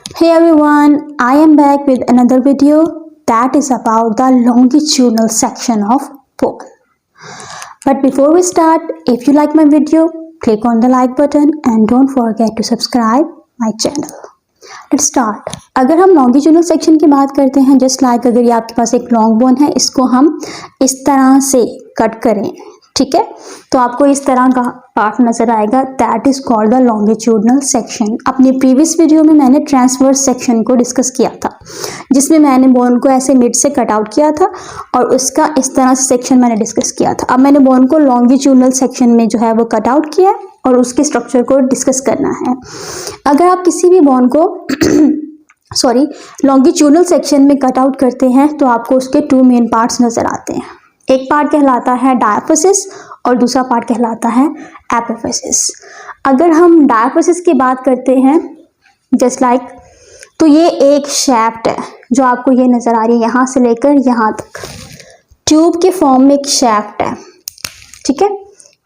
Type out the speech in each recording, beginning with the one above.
Hey everyone, I am back with another video that is about the longitudinal section of bone. But before we start, if you like my video, click on the like button and don't forget to subscribe my channel. Let's start. अगर हम longitudinal section की बात करते हैं, just like अगर ये आपके पास एक लॉन्ग बोन है, इसको हम इस तरह से कट करें, ठीक है, तो आपको इस तरह का पार्ट नजर आएगा, that is called the longitudinal section. अपनी प्रीवियस वीडियो में मैंने ट्रांसवर्स सेक्शन को डिस्कस किया था, जिसमें मैंने बोन को ऐसे मिड से कट आउट किया था और उसका इस तरह से सेक्शन मैंने डिस्कस किया था। अब मैंने बोन को लॉन्गिट्यूडनल सेक्शन में जो है वो कट आउट किया है और उसके स्ट्रक्चर को डिस्कस करना है। अगर आप किसी भी बोन को लॉन्गिट्यूडनल सेक्शन में कट आउट करते हैं तो आपको उसके टू मेन पार्ट्स नजर आते हैं। एक पार्ट कहलाता है डायाफिसिस और दूसरा पार्ट कहलाता है एपिफिसिस। अगर हम डायाफिसिस की बात करते हैं, जस्ट लाइक, तो ये एक शैफ्ट है जो आपको ये नजर आ रही है, यहाँ से लेकर यहाँ तक ट्यूब के फॉर्म में एक शैफ्ट है, ठीक है,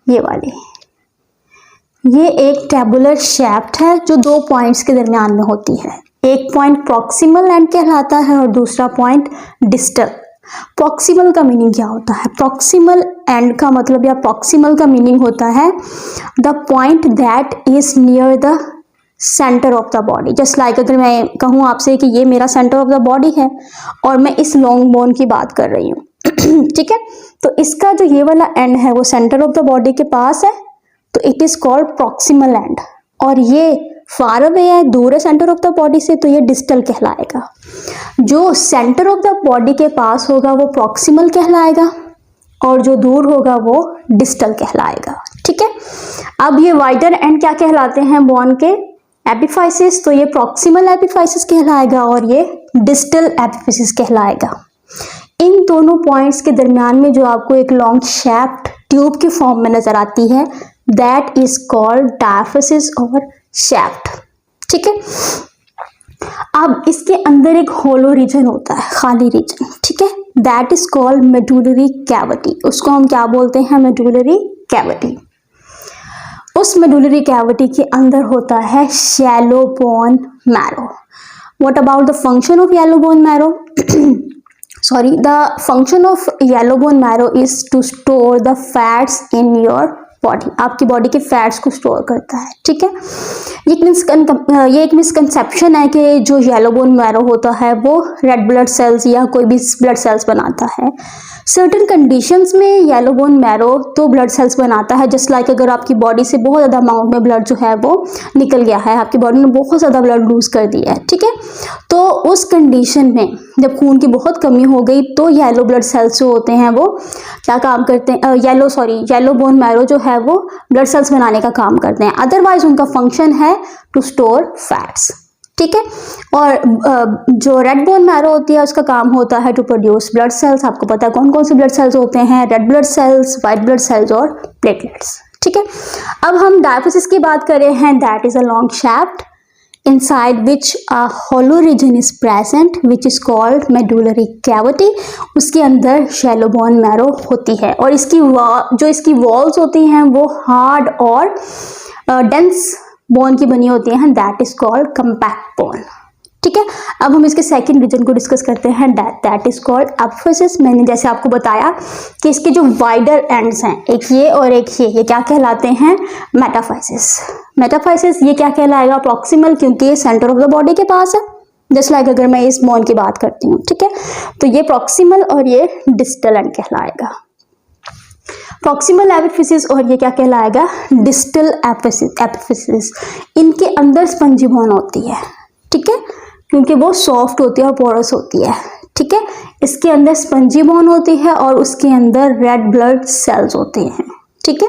ये वाली। ये एक टेबुलर शैफ्ट है जो दो पॉइंट्स के दरमियान में होती है। एक पॉइंट प्रॉक्सिमल एंड कहलाता है और दूसरा पॉइंट डिस्टल। प्रॉक्सिमल का मीनिंग क्या होता है? प्रॉक्सिमल एंड का मतलब या प्रॉक्सिमल का मीनिंग होता है the point that is near the centre of the body. Just like अगर मैं कहूँ आपसे कि ये मेरा सेंटर ऑफ द बॉडी है और मैं इस लॉन्ग बोन की बात कर रही हूँ, ठीक है, तो इसका जो ये वाला एंड है वो सेंटर ऑफ द बॉडी के पास है, तो it is called proximal and. और ये फार अवे है, दूर है सेंटर ऑफ द बॉडी से, तो ये डिस्टल कहलाएगा। जो सेंटर ऑफ द बॉडी के पास होगा वो प्रॉक्सिमल कहलाएगा और जो दूर होगा वो डिस्टल कहलाएगा, ठीक है। अब ये वाइडर एंड क्या कहलाते हैं बोन के? एपिफाइसिस। तो ये प्रॉक्सिमल एपिफाइसिस कहलाएगा और ये डिस्टल एपिफिसिस कहलाएगा। इन दोनों पॉइंट्स के दरमियान में जो आपको एक लॉन्ग शैफ्ट ट्यूब के फॉर्म में नजर आती है, दैट इज कॉल्ड डायाफिसिस और शैफ्ट, ठीक है। अब इसके अंदर एक होलो रीजन होता है, खाली रीजन, ठीक है, that is called medullary cavity. उसको हम क्या बोलते हैं? Medullary cavity. उस मेडुलरी कैविटी के अंदर होता है shallow bone marrow. What about the function of yellow bone marrow? the function of yellow bone marrow is to store the fats in your body. आपकी बॉडी के फैट्स को store करता है, ठीक है। ये एक मिसकंसेप्शन है कि जो येलो बोन मैरो होता है वो रेड ब्लड सेल्स या कोई भी ब्लड सेल्स बनाता है। सर्टेन कंडीशंस में येलो बोन मैरो तो ब्लड सेल्स बनाता है। जस्ट लाइक अगर आपकी बॉडी से बहुत ज़्यादा अमाउंट में ब्लड जो है वो निकल गया है, आपकी बॉडी ने बहुत ज़्यादा ब्लड लूज कर दिया है, ठीक है, तो उस कंडीशन में जब खून की बहुत कमी हो गई तो येलो ब्लड सेल्स जो होते हैं वो क्या काम करते हैं? येलो बोन मैरो जो है वो ब्लड सेल्स बनाने का काम करते हैं। अदरवाइज उनका फंक्शन है टू स्टोर फैट्स, ठीक है। और जो रेड बोन मैरो होती है उसका काम होता है टू प्रोड्यूस ब्लड सेल्स। आपको पता है कौन कौन से ब्लड सेल्स होते हैं? Red blood cells, white blood cells और प्लेटलेट्स, ठीक है। अब हम डायाफिसिस की बात कर रहे हैं, that is a long shaft inside which a hollow region is present which is called medullary cavity। उसके अंदर शैलो बोन मैरो होती है और इसकी वॉल्स होती हैं वो हार्ड और डेंस बोन की बनी होती हैं, that is called compact bone, ठीक है। अब हम इसके सेकंड रीजन को डिस्कस करते हैं, दैट इज कॉल्ड एपिफिसिस। मैंने जैसे आपको बताया कि इसके जो वाइडर एंड्स हैं, एक ये और एक ये क्या कहलाते हैं? मेटाफाइसिस। मेटाफाइसिस ये क्या कहलाएगा? प्रॉक्सिमल, क्योंकि ये सेंटर ऑफ द बॉडी के पास है। जस्ट लाइक अगर मैं इस बोन की बात करती हूँ, ठीक है, तो ये प्रॉक्सिमल और ये डिस्टल एंड कहलाएगा। प्रॉक्सिमल एपिफिसिस और ये क्या कहलाएगा? डिस्टल एपिफिसिस। इनके अंदर स्पंजी बोन होती है, ठीक है, क्योंकि वो सॉफ्ट होती है और पोरस होती है, ठीक है। इसके अंदर स्पंजी बोन होती है और उसके अंदर रेड ब्लड सेल्स होते हैं, ठीक है।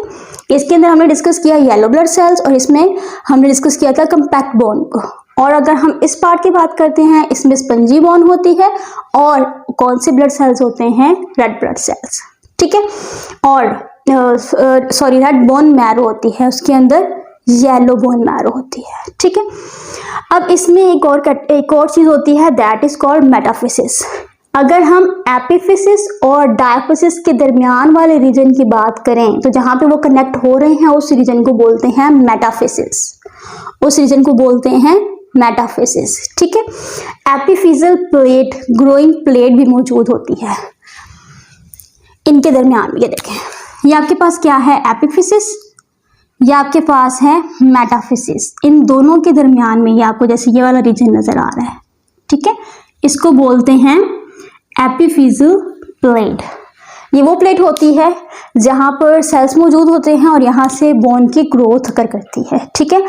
इसके अंदर हमने डिस्कस किया येलो ब्लड सेल्स और इसमें हमने डिस्कस किया था कंपैक्ट बोन को। और अगर हम इस पार्ट की बात करते हैं, इसमें स्पंजी बोन होती है और कौन से ब्लड सेल्स होते हैं? रेड ब्लड सेल्स, ठीक है। और रेड बोन मैरो होती है, उसके अंदर येलो बोन मैरो होती है, ठीक है। अब इसमें एक और चीज होती है, दैट इज कॉल्ड मेटाफिसिस। अगर हम एपिफिसिस और डायाफिसिस के दरमियान वाले रीजन की बात करें तो जहां पे वो कनेक्ट हो रहे हैं उस रीजन को बोलते हैं मेटाफिसिस। उस रीजन को बोलते हैं मेटाफिजिस, ठीक है। एपिफिजल प्लेट, ग्रोइंग प्लेट भी मौजूद होती है इनके दरमियान। ये देखें, ये आपके पास क्या है, एपिफिजिस, ये आपके पास है मेटाफिजिस। इन दोनों के दरमियान में ये आपको जैसे ये वाला रीजन नजर आ रहा है, ठीक है, इसको बोलते हैं एपिफिजल प्लेट। ये वो प्लेट होती है जहां पर सेल्स मौजूद होते हैं और यहाँ से बोन की ग्रोथ अकर करती है, ठीक है।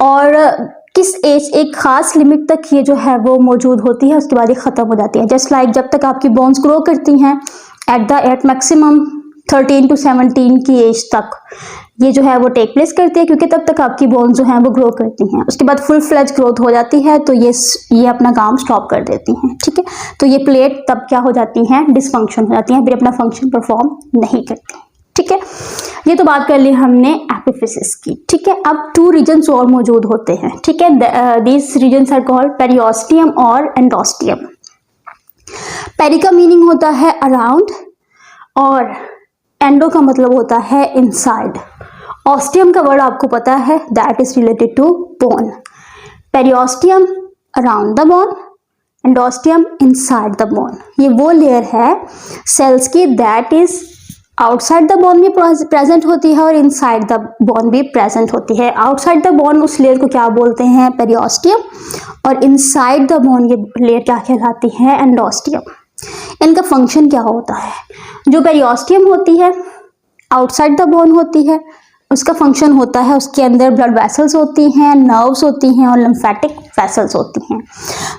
और किस एज, एक खास लिमिट तक ये जो है वो मौजूद होती है, उसके बाद ये खत्म हो जाती है। जस्ट लाइक जब तक आपकी बोन्स ग्रो करती हैं एट मैक्सिमम 13 to 17 की एज तक ये जो है वो टेक प्लेस करती है, क्योंकि तब तक आपकी बोन्स जो हैं वो ग्रो करती हैं। उसके बाद फुल फ्लेज ग्रोथ हो जाती है तो ये अपना काम स्टॉप कर देती हैं, ठीक है। तो ये प्लेट तब क्या हो जाती हैं, डिसफंक्शन हो जाती हैं, फिर अपना फंक्शन परफॉर्म नहीं करती, ठीक है। ये तो बात कर ली हमने एपिफिजिस की, ठीक है। अब 2 रीजन्स और मौजूद होते हैं, ठीक है। These regions are called periosteum और एंडोस्टियम। पेरी का मीनिंग होता है अराउंड और एंडो का मतलब होता है इनसाइड। ऑस्टियम का वर्ड आपको पता है, that is related to bone. Periosteum around the bone, endosteum inside the bone. ये वो लेयर है सेल्स की that is outside the bone भी प्रेजेंट होती है और इनसाइड द बोन भी प्रेजेंट होती है। आउटसाइड द बोन उस लेयर को क्या बोलते हैं, पेरिओस्टियम, और इनसाइड द बोन ये लेयर क्या कहलाती है, एंडोस्टियम। इनका फंक्शन क्या होता है, जो पेरिओस्टियम होती है आउटसाइड द बोन होती है, उसका फंक्शन होता है उसके अंदर ब्लड वेसल्स होती हैं, नर्व्स होती हैं और लिम्फेटिक वेसल्स होती हैं।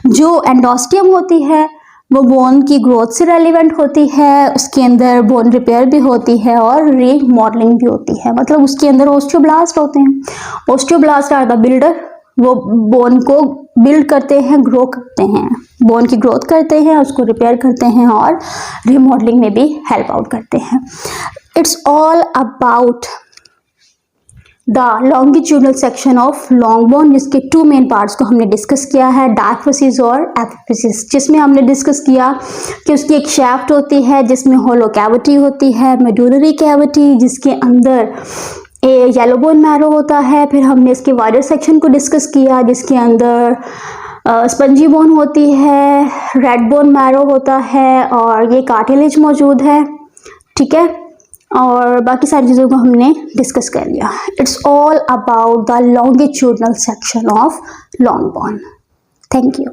जो एंडोस्टियम होती है वो बोन की ग्रोथ से रेलिवेंट होती है, उसके अंदर बोन रिपेयर भी होती है और रीमॉडलिंग भी होती है। मतलब उसके अंदर ओस्टियोब्लास्ट होते हैं। ओस्टियोब्लास्ट आर द बिल्डर, वो बोन को बिल्ड करते हैं, ग्रो करते हैं, बोन की ग्रोथ करते हैं, उसको रिपेयर करते हैं और रीमॉडलिंग में भी हेल्प आउट करते हैं। It's all about the longitudinal section of long bone, जिसके 2 मेन पार्ट्स को हमने डिस्कस किया है, डायफिसिस और एपिफिसिस। जिसमें हमने डिस्कस किया कि उसकी एक शैफ्ट होती है जिसमें होलो कैविटी होती है, मेडुलरी कैविटी जिसके अंदर येलो बोन मैरो होता है। फिर हमने इसके वाइडर सेक्शन को डिस्कस किया जिसके अंदर स्पंजी बोन होती है, रेड बोन मैरो होता है और ये कार्टिलेज मौजूद है, ठीक है। और बाकी सारी चीज़ों को हमने डिस्कस कर लिया। It's all about the longitudinal section of long bone. Thank you.